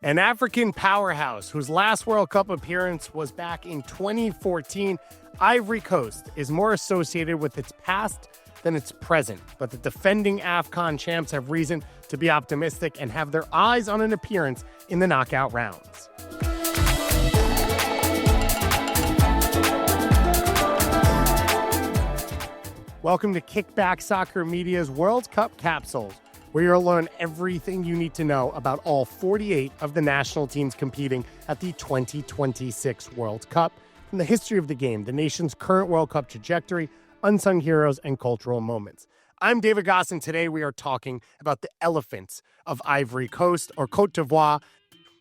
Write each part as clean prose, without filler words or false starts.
An African powerhouse whose last World Cup appearance was back in 2014, Ivory Coast is more associated with its past than its present. But the defending AFCON champs have reason to be optimistic and have their eyes on an appearance in the knockout rounds. Welcome to Kickback Soccer Media's World Cup Capsules, where you'll learn everything you need to know about all 48 of the national teams competing at the 2026 World Cup, from the history of the game, the nation's current World Cup trajectory, unsung heroes, and cultural moments. I'm David Goss, and today we are talking about the elephants of Ivory Coast, or Côte d'Ivoire.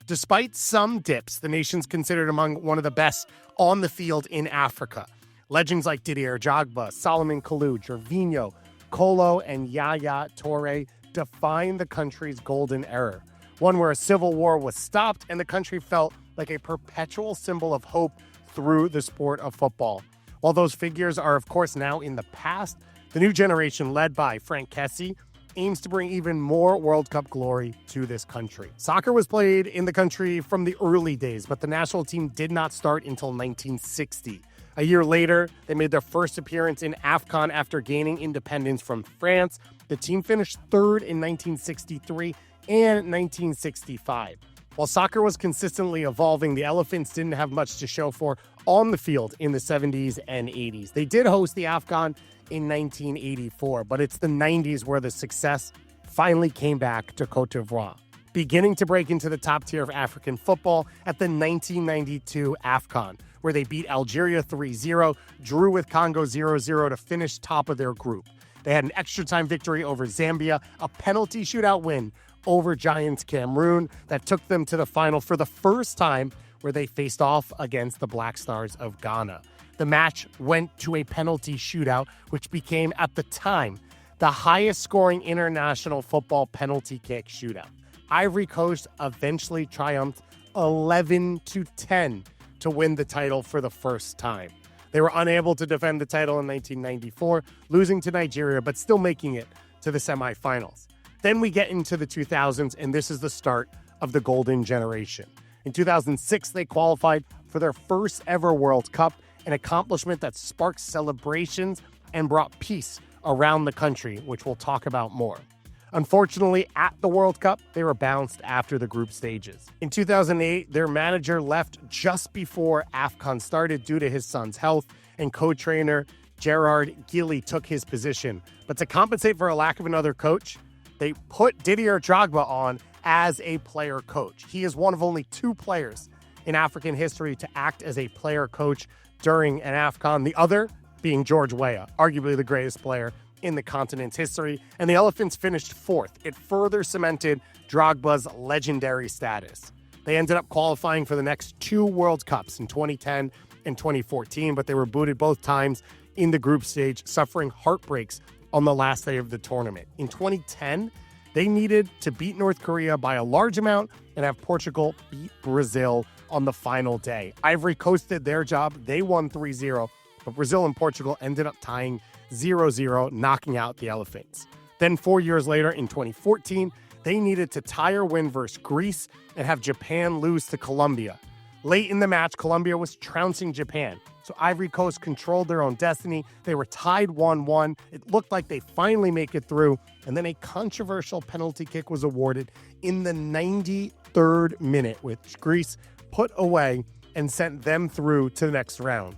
Despite some dips, the nation's considered among one of the best on the field in Africa. Legends like Drogba, Solomon Kalou, Gervinho, Kolo, and Yaya Touré define the country's golden era, one where a civil war was stopped and the country felt like a perpetual symbol of hope through the sport of football. While those figures are, of course, now in the past, the new generation, led by Franck, Kessié, aims to bring even more World Cup glory to this country. Soccer was played in the country from the early days, but the national team did not start until 1960. A year later, they made their first appearance in AFCON after gaining independence from France. The team finished third in 1963 and 1965. While soccer was consistently evolving, the Elephants didn't have much to show for on the field in the 70s and 80s. They did host the AFCON in 1984, but it's the 90s where the success finally came back to Côte d'Ivoire, beginning to break into the top tier of African football at the 1992 AFCON, where they beat Algeria 3-0, drew with Congo 0-0 to finish top of their group. They had an extra-time victory over Zambia, a penalty-shootout win over Giants Cameroon that took them to the final for the first time, where they faced off against the Black Stars of Ghana. The match went to a penalty shootout, which became, at the time, the highest-scoring international football penalty kick shootout. Ivory Coast eventually triumphed 11-10 to win the title for the first time. They were unable to defend the title in 1994, losing to Nigeria, but still making it to the semifinals. Then we get into the 2000s, and this is the start of the golden generation. In 2006, they qualified for their first ever World Cup, an accomplishment that sparked celebrations and brought peace around the country, which we'll talk about more. Unfortunately, at the World Cup, they were bounced after the group stages. In 2008, their manager left just before AFCON started due to his son's health, and co-trainer Gerard Gilly took his position. But to compensate for a lack of another coach, they put Didier Drogba on as a player coach. He is one of only two players in African history to act as a player coach during an AFCON, the other being George Weah, arguably the greatest player in the continent's history, and the Elephants finished fourth. It further cemented Drogba's legendary status. They ended up qualifying for the next two World Cups in 2010 and 2014, but they were booted both times in the group stage, suffering heartbreaks on the last day of the tournament. In 2010, they needed to beat North Korea by a large amount and have Portugal beat Brazil on the final day. Ivory Coast did their job. They won 3-0, but Brazil and Portugal ended up tying 0-0, knocking out the Elephants. Then 4 years later, in 2014, they needed to tie or win versus Greece and have Japan lose to Colombia. Late in the match, Colombia was trouncing Japan, so Ivory Coast controlled their own destiny. They were tied 1-1. It looked like they finally make it through, and then a controversial penalty kick was awarded in the 93rd minute, which Greece put away and sent them through to the next round.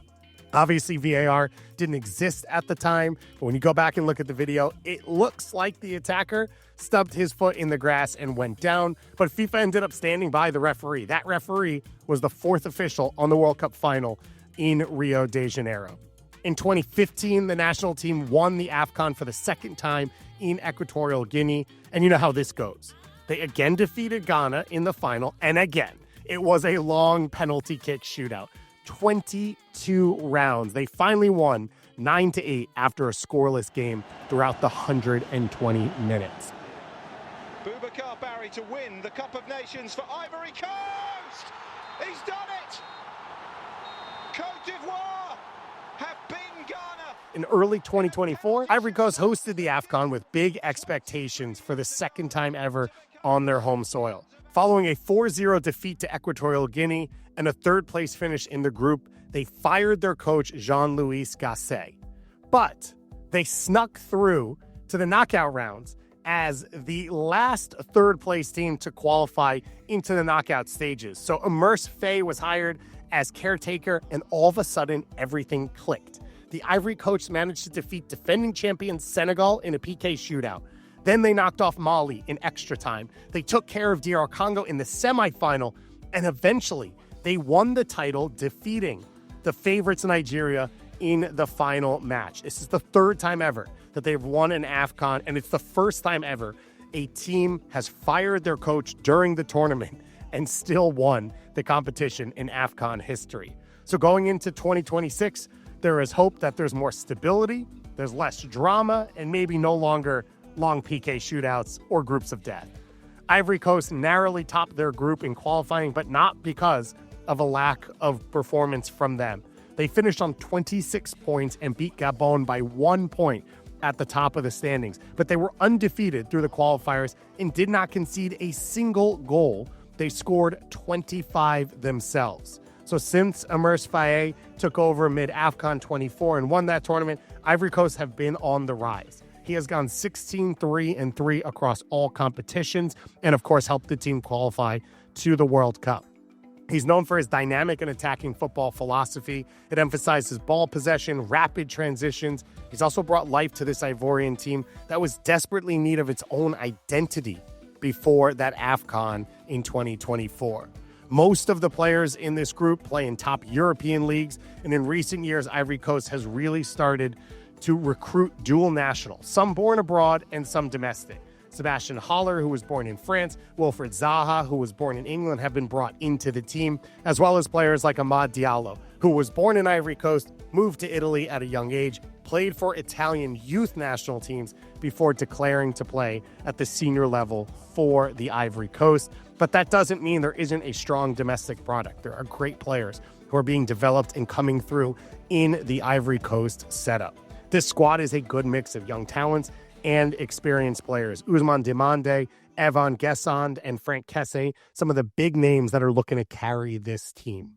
Obviously, VAR didn't exist at the time, but when you go back and look at the video, it looks like the attacker stubbed his foot in the grass and went down, but FIFA ended up standing by the referee. That referee was the fourth official on the World Cup final in Rio de Janeiro. In 2015, the national team won the AFCON for the second time in Equatorial Guinea, and you know how this goes. They again defeated Ghana in the final, and again, it was a long penalty kick shootout. 22 rounds. They finally won 9-8 after a scoreless game throughout the 120 minutes. Boubacar Barry to win the Cup of Nations for Ivory Coast! He's done it! Côte d'Ivoire have beaten Ghana! In early 2024, Ivory Coast hosted the AFCON with big expectations for the second time ever on their home soil. Following a 4-0 defeat to Equatorial Guinea and a third-place finish in the group, they fired their coach Jean-Louis Gasset. But they snuck through to the knockout rounds as the last third-place team to qualify into the knockout stages. So Immerse Faye was hired as caretaker, and all of a sudden, everything clicked. The Ivory Coast managed to defeat defending champion Senegal in a PK shootout. Then they knocked off Mali in extra time. They took care of DR Congo in the semifinal, and eventually they won the title, defeating the favorites Nigeria in the final match. This is the third time ever that they've won an AFCON, and it's the first time ever a team has fired their coach during the tournament and still won the competition in AFCON history. So going into 2026, there is hope that there's more stability, there's less drama, and maybe no longer long PK shootouts or groups of death. Ivory Coast narrowly topped their group in qualifying, but not because of a lack of performance from them. They finished on 26 points and beat Gabon by 1 point at the top of the standings. But they were undefeated through the qualifiers and did not concede a single goal. They scored 25 themselves. So since Immerse Faye took over mid-AFCON 24 and won that tournament, Ivory Coast have been on the rise. He has gone 16-3-3 across all competitions and, of course, helped the team qualify to the World Cup. He's known for his dynamic and attacking football philosophy. It emphasizes ball possession, rapid transitions. He's also brought life to this Ivorian team that was desperately in need of its own identity before that AFCON in 2024. Most of the players in this group play in top European leagues, and in recent years, Ivory Coast has really started to recruit dual nationals, some born abroad and some domestic. Sebastian Haller, who was born in France, Wilfried Zaha, who was born in England, have been brought into the team, as well as players like Amad Diallo, who was born in Ivory Coast, moved to Italy at a young age, played for Italian youth national teams before declaring to play at the senior level for the Ivory Coast. But that doesn't mean there isn't a strong domestic product. There are great players who are being developed and coming through in the Ivory Coast setup. This squad is a good mix of young talents and experienced players. Ousmane Demande, Evan Gessond, and Franck Kessié, some of the big names that are looking to carry this team.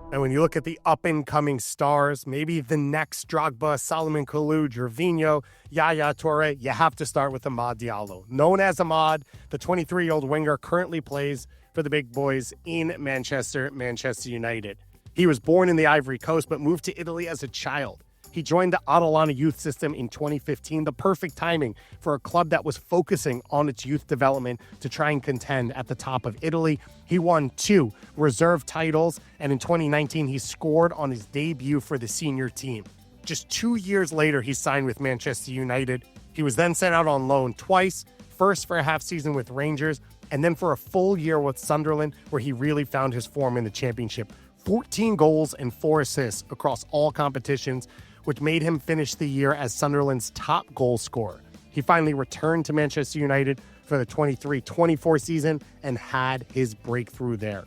And when you look at the up-and-coming stars, maybe the next Drogba, Salomon Kalou, Gervinho, Yaya Touré, you have to start with Amad Diallo. Known as Amad, the 23-year-old winger currently plays for the big boys in Manchester United. He was born in the Ivory Coast, but moved to Italy as a child. He joined the Atalanta youth system in 2015, the perfect timing for a club that was focusing on its youth development to try and contend at the top of Italy. He won 2 reserve titles, and in 2019, he scored on his debut for the senior team. Just 2 years later, he signed with Manchester United. He was then sent out on loan twice, first for a half season with Rangers, and then for a full year with Sunderland, where he really found his form in the championship. 14 goals and 4 assists across all competitions, which made him finish the year as Sunderland's top goal scorer. He finally returned to Manchester United for the 23-24 season and had his breakthrough there.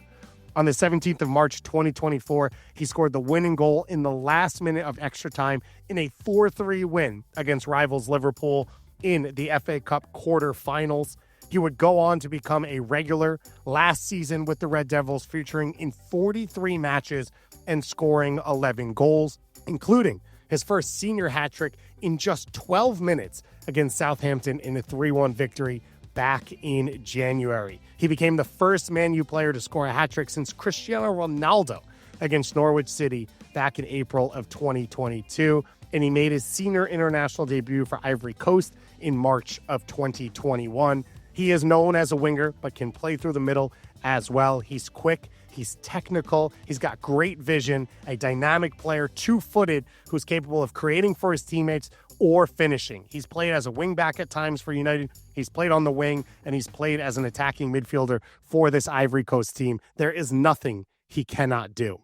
On the 17th of March 2024, he scored the winning goal in the last minute of extra time in a 4-3 win against rivals Liverpool in the FA Cup quarterfinals. He would go on to become a regular last season with the Red Devils, featuring in 43 matches and scoring 11 goals, including his first senior hat trick in just 12 minutes against Southampton in a 3-1 victory back in January. He became the first Man U player to score a hat trick since Cristiano Ronaldo against Norwich City back in April of 2022, and he made his senior international debut for Ivory Coast in March of 2021. He is known as a winger, but can play through the middle as well. He's quick, he's technical, he's got great vision, a dynamic player, 2-footed, who's capable of creating for his teammates or finishing. He's played as a wing back at times for United, he's played on the wing, and he's played as an attacking midfielder for this Ivory Coast team. There is nothing he cannot do.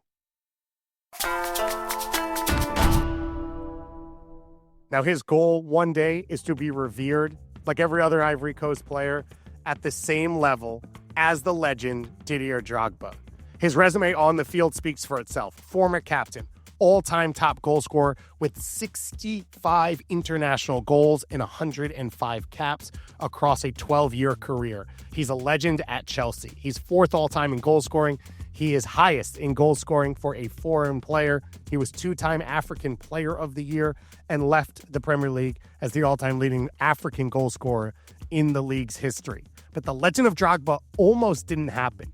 Now, his goal one day is to be revered like every other Ivory Coast player at the same level as the legend Didier Drogba. His resume on the field speaks for itself. Former captain, all-time top goal scorer with 65 international goals and 105 caps across a 12-year career. He's a legend at Chelsea. He's fourth all-time in goal scoring. He is highest in goal scoring for a foreign player. He was two-time African Player of the Year and left the Premier League as the all-time leading African goal scorer in the league's history. But the legend of Drogba almost didn't happen.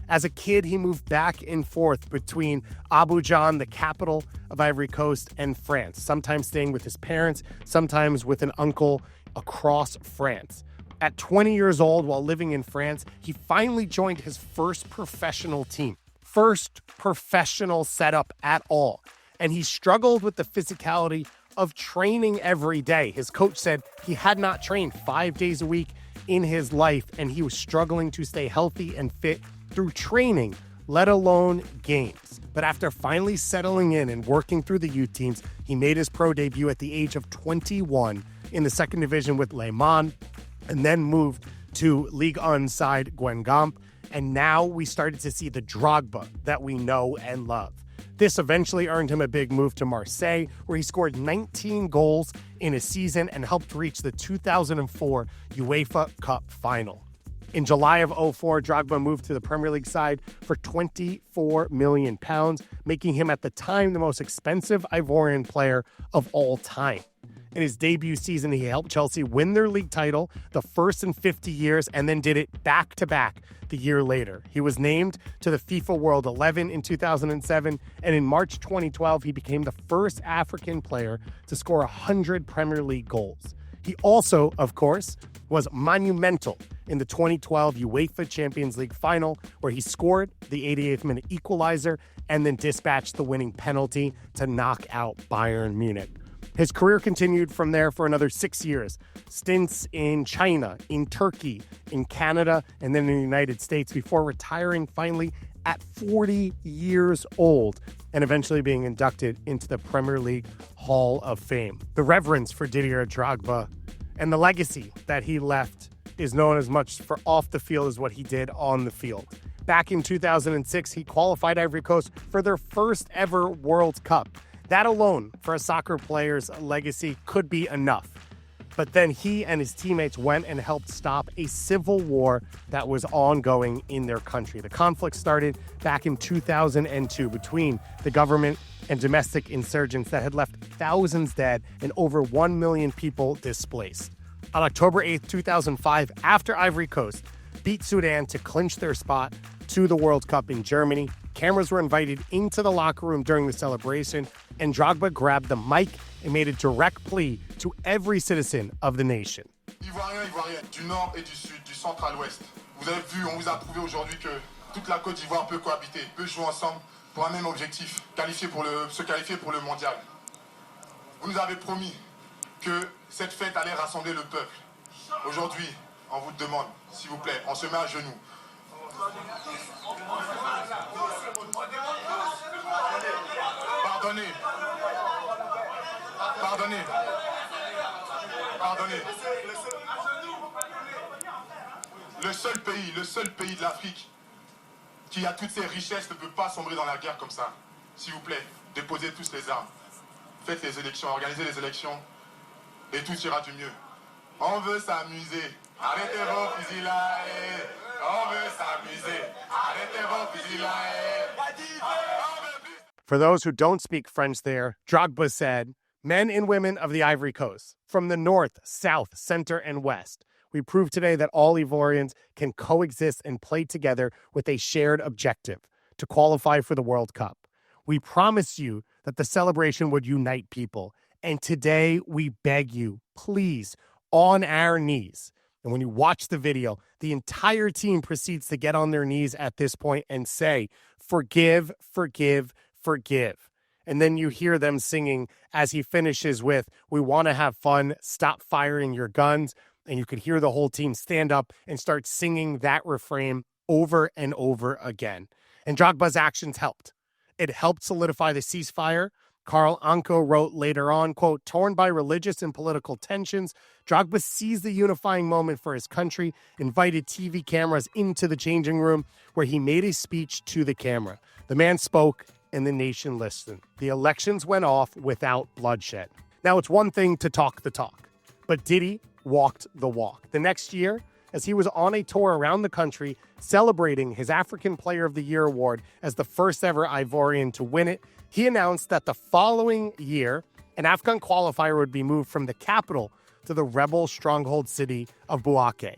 As a kid, he moved back and forth between Abidjan, the capital of Ivory Coast, and France, sometimes staying with his parents, sometimes with an uncle across France. At 20 years old, while living in France, he finally joined his first professional team, first professional setup at all. And he struggled with the physicality of training every day. His coach said he had not trained 5 days a week in his life, and he was struggling to stay healthy and fit through training, let alone games. But after finally settling in and working through the youth teams, he made his pro debut at the age of 21 in the second division with Le Mans, and then moved to Ligue 1 side Guingamp. And now we started to see the Drogba that we know and love. This eventually earned him a big move to Marseille, where he scored 19 goals in a season and helped reach the 2004 UEFA Cup final. In July of 2004, Drogba moved to the Premier League side for £24 million, making him at the time the most expensive Ivorian player of all time. In his debut season, he helped Chelsea win their league title, the first in 50 years, and then did it back-to-back the year later. He was named to the FIFA World 11 in 2007, and in March 2012, he became the first African player to score 100 Premier League goals. He also, of course, was monumental in the 2012 UEFA Champions League final, where he scored the 88th minute equalizer and then dispatched the winning penalty to knock out Bayern Munich. His career continued from there for another 6 years. Stints in China, in Turkey, in Canada, and then in the United States before retiring finally at 40 years old and eventually being inducted into the Premier League Hall of Fame. The reverence for Didier Drogba and the legacy that he left is known as much for off the field as what he did on the field. Back in 2006, he qualified Ivory Coast for their first ever World Cup. That alone, for a soccer player's legacy, could be enough. But then he and his teammates went and helped stop a civil war that was ongoing in their country. The conflict started back in 2002 between the government and domestic insurgents that had left thousands dead and over 1 million people displaced. On October 8th, 2005, after Ivory Coast beat Sudan to clinch their spot to the World Cup in Germany, cameras were invited into the locker room during the celebration, and Drogba grabbed the mic and made a direct plea to every citizen of the nation. Ivoiriens, Ivoiriennes, du Nord et du Sud, du Centre à l'Ouest. Vous avez vu, on vous a prouvé aujourd'hui que toute la Côte d'Ivoire peut cohabiter, peut jouer ensemble pour un même objectif, se qualifier pour le mondial. Vous nous avez promis que cette fête allait rassembler le peuple. Aujourd'hui, on vous demande, s'il vous plaît, on se met à genoux. Pardonnez. Le seul pays de l'Afrique qui a toutes ses richesses ne peut pas sombrer dans la guerre comme ça. S'il vous plaît, déposez tous les armes. Faites les élections, organisez les élections et tout ira du mieux. On veut s'amuser. Arrêtez vos fusils là. On veut s'amuser. Arrêtez vos fusils là. For those who don't speak French there, Drogba said, "Men and women of the Ivory Coast, from the north, south, center, and west, we prove today that all Ivorians can coexist and play together with a shared objective, to qualify for the World Cup. We promised you that the celebration would unite people, and today we beg you, please, on our knees." And when you watch the video, the entire team proceeds to get on their knees at this point and say, "Forgive, forgive, forgive." And then you hear them singing as he finishes with, "We want to have fun, stop firing your guns." And you could hear the whole team stand up and start singing that refrain over and over again. And Drogba's actions helped. It helped solidify the ceasefire. Carl Anko wrote later on, quote, "Torn by religious and political tensions, Drogba seized the unifying moment for his country, invited TV cameras into the changing room where he made a speech to the camera. The man spoke and the nation listened. The elections went off without bloodshed. Now, it's one thing to talk the talk, but Didi walked the walk. The next year, as he was on a tour around the country celebrating his African Player of the Year award as the first ever Ivorian to win it, he announced that the following year, an AFCON qualifier would be moved from the capital to the rebel stronghold city of Bouaké.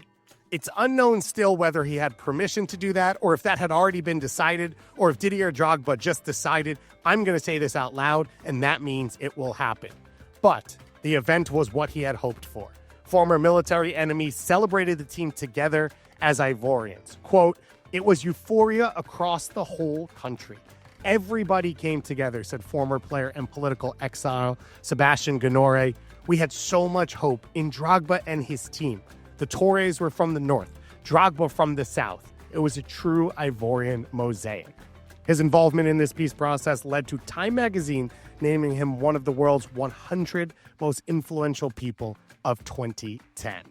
It's unknown still whether he had permission to do that, or if that had already been decided, or if Didier Drogba just decided, I'm going to say this out loud, and that means it will happen. But the event was what he had hoped for. Former military enemies celebrated the team together as Ivorians. Quote, "It was euphoria across the whole country. Everybody came together," said former player and political exile Sébastien Gonore. "We had so much hope in Drogba and his team. The Tourés were from the north, Drogba from the south. It was a true Ivorian mosaic." His involvement in this peace process led to Time magazine naming him one of the world's 100 most influential people of 2010.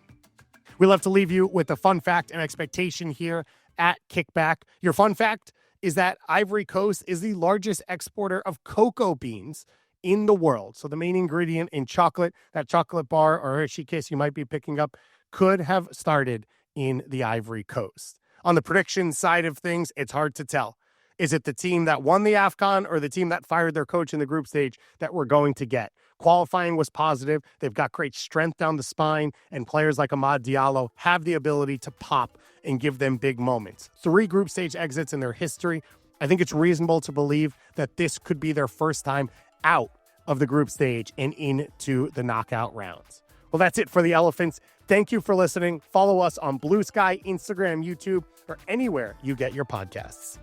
We love to leave you with a fun fact and expectation here at Kickback. Your fun fact is that Ivory Coast is the largest exporter of cocoa beans in the world. So the main ingredient in chocolate, that chocolate bar or Hershey Kiss you might be picking up, could have started in the Ivory Coast. On the prediction side of things, it's hard to tell. Is it the team that won the AFCON or the team that fired their coach in the group stage that we're going to get? Qualifying was positive. They've got great strength down the spine, and players like Diallo have the ability to pop and give them big moments. 3 group stage exits in their history. I think it's reasonable to believe that this could be their first time out of the group stage and into the knockout rounds. Well, that's it for the Elephants. Thank you for listening. Follow us on Blue Sky, Instagram, YouTube, or anywhere you get your podcasts.